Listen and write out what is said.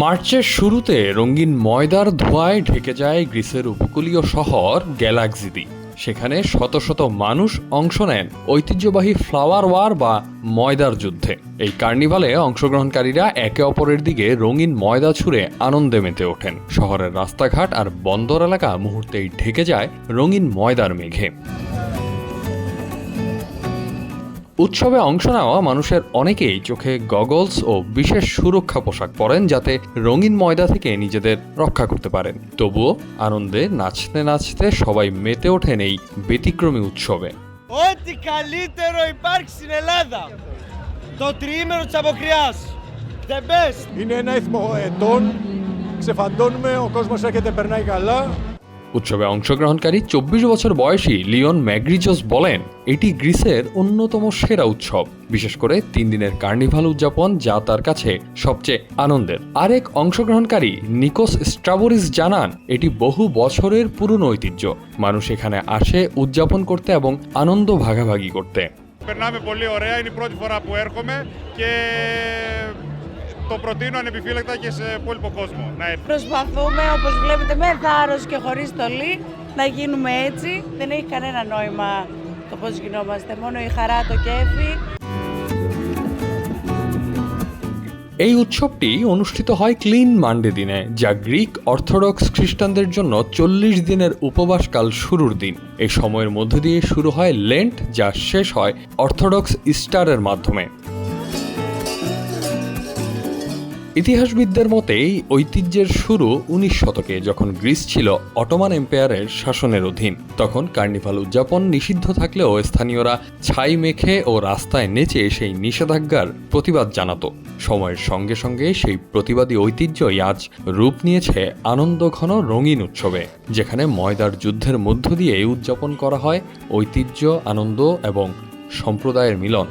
মার্চের শুরুতে রঙিন ময়দার ধোঁয়ায় ঢেকে যায় গ্রিসের উপকূলীয় শহর গ্যালাক্সিদি। সেখানে শত শত মানুষ অংশ নেন ঐতিহ্যবাহী ফ্লাওয়ার ওয়ার বা ময়দার যুদ্ধে। এই কার্নিভালে অংশগ্রহণকারীরা একে অপরের দিকে রঙিন ময়দা ছুঁড়ে আনন্দে মেতে ওঠেন। শহরের রাস্তাঘাট আর বন্দর এলাকা মুহূর্তেই ঢেকে যায় রঙিন ময়দার মেঘে। উৎসবে অংশ নেওয়া মানুষের অনেকেই চোখে গগলস ও বিশেষ সুরক্ষা পোশাক পরেন, যাতে রঙিন ময়দা থেকে নিজেদের রক্ষা করতে পারেন। তবুও আনন্দে নাচতে নাচতে সবাই মেতে ওঠেন এই ব্যতিক্রমী উৎসবে। Ό,τι καλύτερο υπάρχει στην Ελλάδα. Το τριήμερο της Αποκριάς. The best. Είναι ένα ήθμο ετών. Ξεφαντώνουμε, ο κόσμος έρχεται, περνάει καλά. উৎসবে অংশগ্রহণকারী 24 বছর বয়সী লিওন ম্যাগ্রিজোস বলেন, এটি গ্রিসের অন্যতম সেরা উৎসব, বিশেষ করে 3 দিনের কার্নিভাল উদযাপন, যা তার কাছে সবচেয়ে আনন্দের। আরেক অংশগ্রহণকারী নিকোস স্ট্রাবোরিস জানান, এটি বহু বছরের পুরনো ঐতিহ্য। মানুষ এখানে আসে উদযাপন করতে এবং আনন্দ ভাগাভাগি করতে। Περνάμε πολύ ωραία, είναι η πρώτη φορά που έρχομαι και το προτείνω ανεπιφύλακτα και σε υπόλοιπο κόσμο να έρθει. Προσπαθούμε, όπως βλέπετε, με θάρρος και χωρίς στολή να γίνουμε έτσι. Δεν έχει κανένα νόημα το πώς γινόμαστε, μόνο η χαρά, το κέφι. এই উৎসবটি অনুষ্ঠিত হয় ক্লিন মানডে দিনে, যা গ্রিক অর্থোডক্স খ্রিস্টানদের জন্য 40 দিনের উপবাসকাল শুরুর দিন। এই সময়ের মধ্য দিয়ে শুরু হয় লেন্ট, যা শেষ হয় অর্থোডক্স ইস্টারের মাধ্যমে। ইতিহাসবিদদের মতে এই ঐতিহ্যের শুরু 19 শতকে, যখন গ্রিস ছিল অটোমান এম্পায়ারের শাসনের অধীন। তখন কার্নিভাল উদযাপন নিষিদ্ধ থাকলেও স্থানীয়রা ছাই মেখে ও রাস্তায় নেচে সেই নিষেধাজ্ঞার প্রতিবাদ জানাতো। সময়ের সঙ্গে সঙ্গে সেই প্রতিবাদী ঐতিহ্যই আজ রূপ নিয়েছে আনন্দঘন রঙিন উৎসবে, যেখানে ময়দার যুদ্ধের মধ্য দিয়ে উদযাপন করা হয় ঐতিহ্য, আনন্দ এবং সম্প্রদায়ের মিলন।